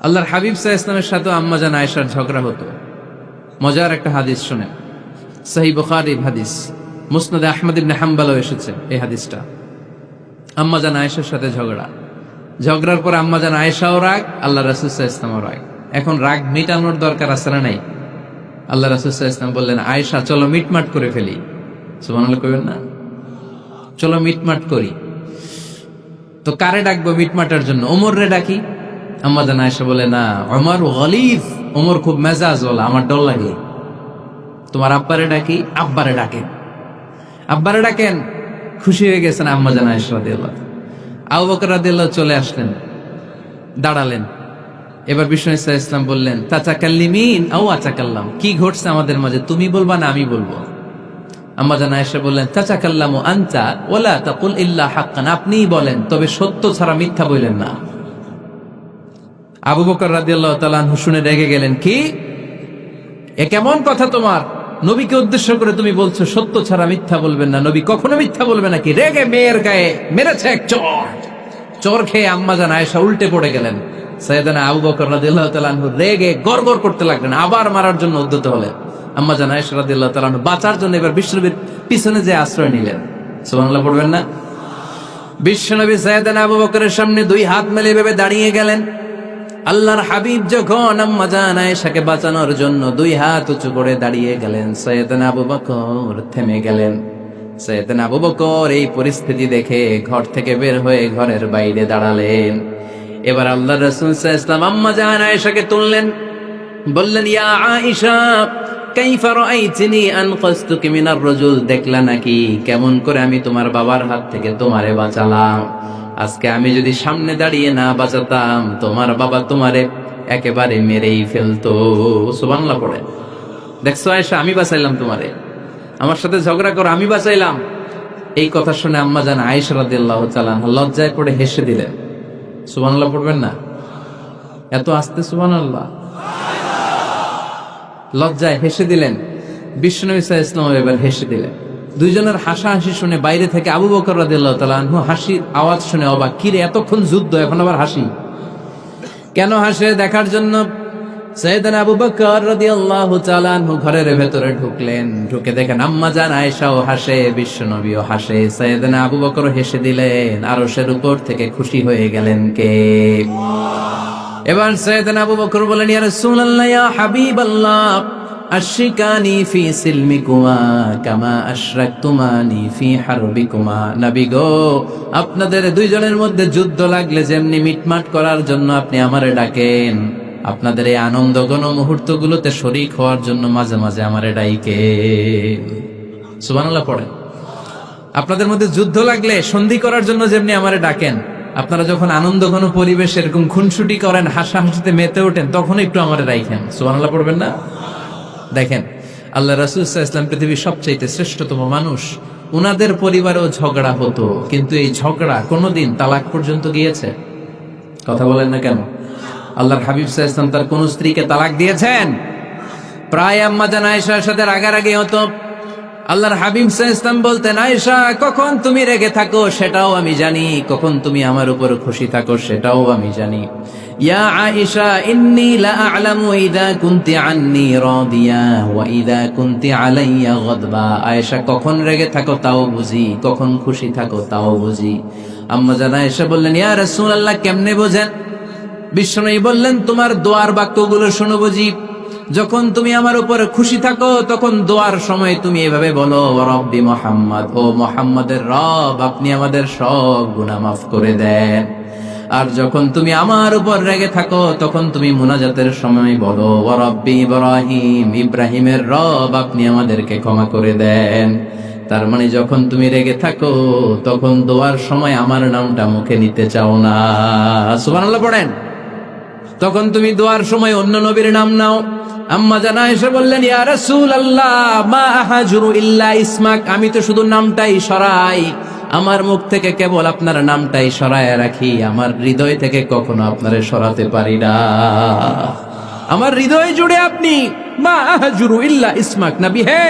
আল্লাহর হাবিব সাল্লাল্লাহু আলাইহি ওয়াসাল্লামের সাথে আম্মা জান আয়েশার ঝগড়া হতো। মজার একটা হাদিস শুনেন, সহিহ বুখারীর হাদিস, মুসনাদে আহমদ ইবনে হাম্বলও এসেছে এই হাদিসটা। আম্মা জান আয়েশার সাথে ঝগড়ার পর আম্মা জান আয়েশাও রাগ, আল্লাহ রাসূল সাল্লাল্লাহু আলাইহি ওয়াসাল্লামও রাগ। এখন রাগ মিটানোর দরকার আছে না নাই? আল্লাহ রাসূল সাল্লাল্লাহু আলাইহি ওয়াসাল্লাম বললেন, আয়েশা চলো মিটমাট করে ফেলি। সুবহানাল্লাহ কইবেন না? চলো মিটমাট করি। তো কারে ডাকবো মিটমাটার জন্য? ওমর রে ডাকি। আম্মা জান আয়েশা বলে, না, ওমর গলিজ, ওমর খুব মেজাজ ওয়ালা, আমার ডর লাগে। তোমার আব্বারে ডাকি। আব্বারে ডাকেন। আব্বারে ডাকেন। খুশি হয়ে গেছেন আম্মা জান আয়েশা রাদিয়াল্লাহু। আবু বকর রাদিয়াল্লাহু চলে আসলেন, দাঁড়ালেন। এবার বিষ্ণু সাল্লাল্লাহু আলাইহি ওয়াসাল্লাম বললেন, তাতাকাল্লিমিন আও আতাকাল্লাম, কি ঘটছে আমাদের মাঝে, তুমি বলবা না আমি বলবো? আম্মা জান আয়েশা বললেন, তাতাকাল্লামু আনতা ওয়ালা তাকুল ইল্লা হাক্কান, আপনিই বলেন তবে সত্য ছাড়া মিথ্যা বললেন না। আবু বকর রাদিয়াল্লাহু তাআলা আনহু শুনে রেগে গেলেন, কি এ কেমন কথা তোমার? নবীকে উদ্দেশ্য করে তুমি বলছো সত্য ছাড়া মিথ্যা বলবেন না, নবী কখনো মিথ্যা বলবে নাকি? রেগে মেয়ের গায়ে মেরেছে এক চর। চর খেয়ে আম্মা জান আয়েশা উল্টে পড়ে গেলেন। সাইয়েদানা আবু বকর রাদিয়াল্লাহু তাআলা আনহু রেগে গড়গড় করতে লাগলেন, আবার মারার জন্য উদ্যত হলেন। আম্মা জান আয়েশা রাদিয়াল্লাহু তাআলা আনহু বাঁচার জন্য এবার বিশ্বনবীর পিছনে যে আশ্রয় নিলেন। সুবহানাল্লাহ পড়বেন না? বিশ্বনবী সাইয়েদানা আবু বকরের সামনে দুই হাত মেলে ভেবে দাঁড়িয়ে গেলেন। আল্লাহর হাবিব যখন আম্মা জান আয়েশাকে বাঁচানোর জন্য দুই হাত উঁচু করে দাঁড়িয়ে গেলেন, সাইয়েদনা আবু বকর থেমে গেলেন। সাইয়েদনা আবু বকর এই পরিস্থিতি দেখে ঘর থেকে বের হয়ে ঘরের বাইরে দাঁড়ালেন। এবার আল্লাহর রাসূল সাল্লাল্লাহু আলাইহি ওয়াসাল্লাম আম্মা জান আয়েশাকে তুললেন, বললেন, ইয়া আয়েশা কাইফা রাআইতিনি আনকাসতুকি মিনার রাজুল, দেখলা নাকি কেমন করে আমি তোমার বাবার হাত থেকে তোমারে বাঁচালাম? আজকে আমি যদি সামনে দাঁড়িয়ে না বাঁচাতাম, তোমার বাবা তোমারে একেবারে মেরেই ফেলতো। সুবহানাল্লাহ পড়ে। দেখছো আয়েশা, আমি বাঁচাইলাম তোমারে, আমার সাথে ঝগড়া করো, আমি বাঁচাইলাম। এই কথা শুনে আম্মা জান আয়েশা রাদিয়াল্লাহু তাআলা লজ্জায় পড়ে হেসে দিলেন। সুবহানাল্লাহ পড়বেন না? এত আস্তে সুবহানাল্লাহ। লজ্জায় হেসে দিলেন। বিশ্বনবী সাল্লাল্লাহু আলাইহি ওয়াসাল্লাম এবার হেসে দিলেন। দুইজনের হাসাহাসি শুনে বাইরে থেকে আবু বকর রাদিয়াল্লাহু তাআলা আনহু হাসির আওয়াজ শুনে অবাক, কিরে এতক্ষণ যুদ্ধ এখন আবার হাসি কেন? হাসে দেখার জন্য সাইয়েদনা আবু বকর রাদিয়াল্লাহু তাআলা আনহু ঘরের ভেতরে ঢুকলেন। ঢুকে দেখেন আম্মা জান আয়েশাও হাসে, বিশ্বনবীও হাসে, সাইয়েদনা আবু বকর হেসে দিলেন। আরশের উপর থেকে খুশি হয়ে গেলেন কে? এবার সাইয়েদনা আবু বকর বলেন, ইয়া রাসূলুল্লাহ, ইয়া হাবিবাল্লাহ, আশরিকানি ফি সিলমিকুমা কামা আশরাকতুমানি ফি হারবিকুমা। নবী গো, আপনাদের দুইজনের মধ্যে যুদ্ধ লাগলে যেমনি মিটমাট করার জন্য আপনি আমারে ডাকেন, আপনাদের এই আনন্দঘন মুহূর্তগুলোতে শরীক হওয়ার জন্য মাঝে মাঝে আমারে ডাকেন। সুবহানাল্লাহ পড়েন। আপনাদের মধ্যে যুদ্ধ লাগলে সন্ধি করার জন্য যেমনি আমারে ডাকেন, আপনারা যখন আনন্দঘন পরিবেশ এরকম খুনসুটি করেন, হাসাহাসিতে মেতে ওঠেন, তখন একটু আমারে রাখেন। সুবহানাল্লাহ পড়বেন না? দেখেন, আল্লাহ রাসূল সাল্লাল্লাহু আলাইহি ওয়াসাল্লাম পৃথিবীর সবচাইতে শ্রেষ্ঠতম মানুষ। উনাদের পরিবারেও ঝগড়া হতো, কিন্তু এই ঝগড়া কোনোদিন তালাক পর্যন্ত গিয়েছে? কথা বলেন না কেন? আল্লাহর হাবিব সাল্লাল্লাহু আলাইহি ওয়াসাল্লাম তার কোন স্ত্রীকে তালাক দিয়েছেন? প্রায় আম্মা জান আয়েশার সাথে রাগারাগি হতো। আল্লাহর হাবিব সাল্লাল্লাহু আলাইহি ওয়াসাল্লাম বলতেন, আয়েশা, কখন তুমি রেগে থাকো সেটাও আমি জানি, কখন তুমি আমার উপর খুশি থাকো সেটাও আমি জানি। ইয়া আয়েশা, ইন্নী লা আ'লামু ইযা কুনতি আন্নী রাদিয়া ওয়া ইযা কুনতি আলাইয়া গাদবা। আয়েশা, কখন রেগে থাকো তাও বুঝি, কখন খুশি থাকো তাও বুঝি। আম্মা জান আয়েশা বললেন, ইয়া রাসূলুল্লাহ, কেমনে বোঝেন? বিশ্বনবী বললেন, তোমার দোয়ার বাক্যগুলো শোনো বুঝি। যখন তুমি আমার উপর খুশি থাকো তখন দোয়ার সময় তুমি এভাবে বলো, রব্বি মুহাম্মদ, ও মুহাম্মাদের রব, আপনি আমাদের সব গুনাহ মাফ করে দেন। আর যখন তুমি আমার উপর রেগে থাকো তখন তুমি মুনাজাতের সময় বলো, রব্বি ইব্রাহিম, ইব্রাহিমের রব, আপনি আমাদেরকে ক্ষমা করে দেন। তার মানে যখন তুমি রেগে থাকো তখন দোয়ার সময় আমার নামটা মুখে নিতে চাও না। সুবহানাল্লাহ পড়েন। তখন তুমি দোয়ার সময় অন্য নবীর নাম নাও। আম্মা জান আয়েশা বললেন, ইয়া রাসূলুল্লাহ, মা আহাজুরু ইল্লা ইসমাক, আমি তো শুধু নামটাই সরাই, আমার মুখ থেকে কেবল আপনার নামটাই সরায় রাখি, আমার হৃদয় থেকে কখনো আপনারে সরাতে পারি না। আমার হৃদয় জুড়ে আপনি, মা আহাজুরু ইল্লা ইসমাক। নবী হে,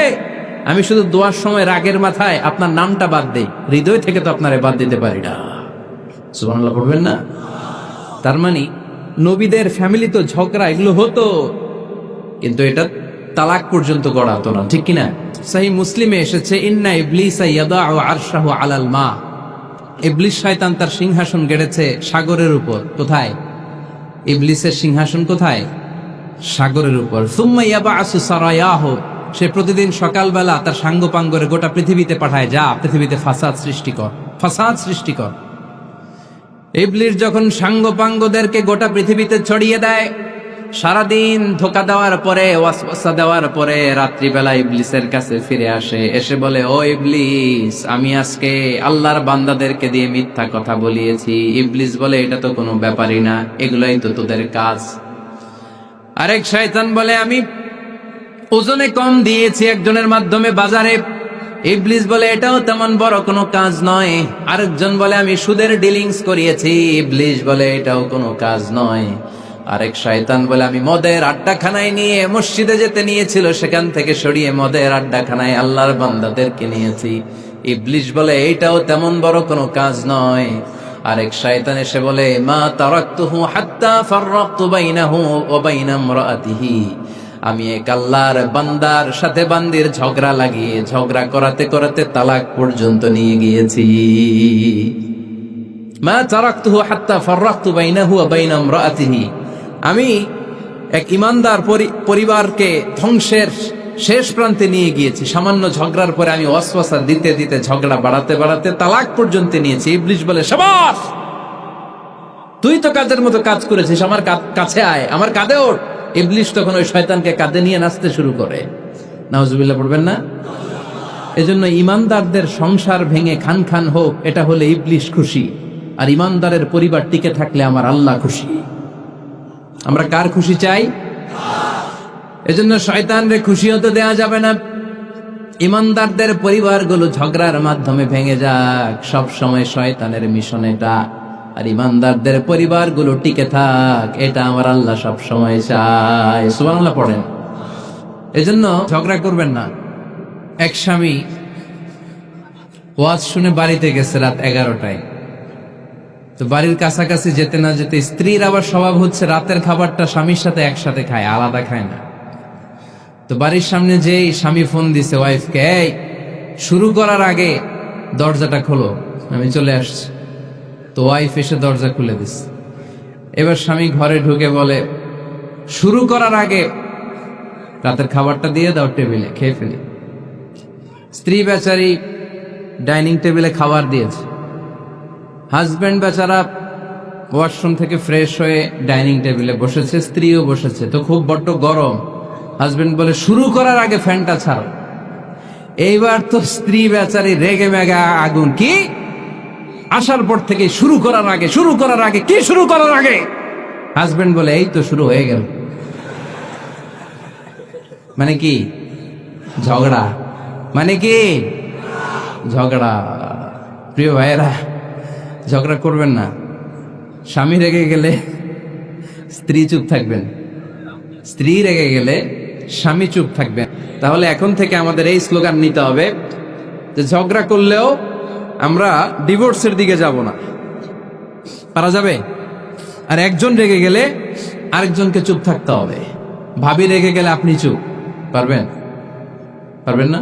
আমি শুধু দোয়ার সময় রাগের মাথায় আপনার নামটা বাদ দেই, হৃদয় থেকে তো আপনারে বাদ দিতে পারি না। সুবহানাল্লাহ পড়বেন না? তার মানে নবীদের ফ্যামিলি তো ঝগড়া এগুলো হতো, কিন্তু এটা তালাক পর্যন্ত গড়াতো না, ঠিক কিনা? সহিহ মুসলিমে এসেছে, ইন্না ইবলিসা ইয়াদাউ আরশাহু আলাল মা। ইবলিস শয়তান তার সিংহাসন গেড়েছে সাগরের উপর। কোথায়? ইবলিসের সিংহাসন কোথায়? সাগরের উপর। সুম্মা ইয়াবআসু সারায়াহু, সে প্রতিদিন সকালবেলা তার সাঙ্গপাঙ্গরে গোটা পৃথিবীতে পাঠায়, যা পৃথিবীতে ফাসাদ সৃষ্টি কর, ফাসাদ সৃষ্টি কর। ইবলিস যখন সাঙ্গপাঙ্গদেরকে গোটা পৃথিবীতে ছড়িয়ে দেয়, সারাদিন ধোকা দেওয়ার পরে, ওয়াসওয়াসা দেওয়ার পরে, রাত্রিবেলা ইবলিসের কাছে ফিরে আসে, এসে বলে, ও ইবলিস, আমি আজকে আল্লাহর বান্দাদেরকে দিয়ে মিথ্যা কথা বলিয়েছি। ইবলিস বলে, এটা তো কোনো ব্যাপারই না, এগুলাই তো তোদের কাজ। আরেক শয়তান বলে, আমি ওজনে কম দিয়েছি একজনের মাধ্যমে বাজারে। ইবলিস বলে, এটাও তেমন বড় কোনো কাজ নয়। আরেকজন বলে, আমি সুদের ডিলিংস করিয়েছি। ইবলিস বলে, এটাও কোনো কাজ নয়। আরেক শয়তান বলে, আমি মদের আড্ডাখানায় নিয়ে মসজিদে যেতে নিয়েছিল, সেখান থেকে সরিয়ে মদের আড্ডাখানায় আল্লাহর বান্দাদেরকে নিয়েছি। ইবলিস বলে, এইটাও তেমন বড় কোনো কাজ নয়। আরেক শয়তান এসে বলে, মা তারাকতুহু হাত্তা ফাররাকতু বাইনাহু ওয়া বাইনা ইমরাআতিহি, আমি এক আল্লাহর বান্দার সাথে বান্দির ঝগড়া লাগিয়ে, ঝগড়া করাতে করাতে তালাক পর্যন্ত নিয়ে গিয়েছি। মা তারাকতুহু হাত্তা ফাররাকতু বাইনাহু ওয়া বাইনা ইমরাআতিহি, আমি এক ইমানদার পরিবারকে ধ্বংসের শেষ প্রান্তে নিয়ে গিয়েছি। সামান্য ঝগড়ার পরে আমি ওয়াসওয়াসা দিতে দিতে ঝগড়া বাড়াতে বাড়াতে তালাক পর্যন্ত নিয়েছি। ইবলিস বলে, শাবাশ, তুই তো কাজের মতো কাজ করেছিস, আমার কাছে আয়, আমার কাঁধে ওঠ। ইবলিস তখন ওই শয়তানকে কাঁধে নিয়ে নাচতে শুরু করে। নাউজুবিল্লাহ পড়বেন না? এজন্য ইমানদারদের সংসার ভেঙে খান খান হোক, এটা হলে ইবলিস খুশি, আর ইমানদারের পরিবার টিকে থাকলে আমার আল্লাহ খুশি। আমরা কার খুশি চাই? এজন্য শয়তানরে খুশি হতে দেয়া যাবে না। ইমানদারদের পরিবারগুলো ঝগড়ার মাধ্যমে ভেঙে যাক, সব সময় শয়তানের মিশন এটা। আর ইমানদারদের পরিবারগুলো টিকে থাক, এটা আমার আল্লাহ সব সময় চায়। সুবহানাল্লাহ পড়েন। এজন্য ঝগড়া করবেন না। এক স্বামী ওয়াজ শুনে বাড়িতে গেছে রাত 11টায়। তো বাড়ির কাছাকাছি যেতে না যেতে স্ত্রীর আবার স্বভাব হচ্ছে রাতের খাবারটা স্বামীর সাথে একসাথে খায়, আলাদা খায় না। তো বাড়ির সামনে যেই স্বামী ফোন দিছে ওয়াইফকে, এই শুরু করার আগে দরজাটা খোলো, আমি চলে আসছি। তো ওয়াইফ এসে দরজা খুলে দিছে। এবার স্বামী ঘরে ঢুকে বলে, শুরু করার আগে রাতের খাবারটা দিয়ে দাও টেবিলে, খেয়ে ফেলি। স্ত্রী বেচারি ডাইনিং টেবিলে খাবার দিয়েছে, হাজবেন্ড বেচারা ওয়াশরুম থেকে ফ্রেশ হয়ে ডাইনিং টেবিলে বসেছে, স্ত্রীও বসেছে। তো খুব বড্ড গরম। হাজবেন্ড বলে, শুরু করার আগে ফ্যানটা ছাড়ো। এইবার তো স্ত্রী বেচারি রেগে মেগে আগুন, কি আসার পর থেকে শুরু করার আগে, শুরু করার আগে, কি শুরু করার আগে? হাজবেন্ড বলে, এই তো শুরু হয়ে গেল। মানে কি? ঝগড়া। মানে কি? ঝগড়া। প্রিয় ভাইয়েরা, ঝগড়া করবেন না। স্বামী রেগে গেলে স্ত্রী চুপ থাকবেন, স্ত্রী রেগে গেলে স্বামী চুপ থাকবেন। তাহলে এখন থেকে আমাদের এই স্লোগান নিতে হবে যে ঝগড়া করলেও আমরা ডিভোর্সের দিকে যাব না। পারা যাবে? আর একজন রেগে গেলে আরেকজনকে চুপ থাকতে হবে। ভাবি রেগে গেলে আপনি চুপ, পারবেন? পারবেন না?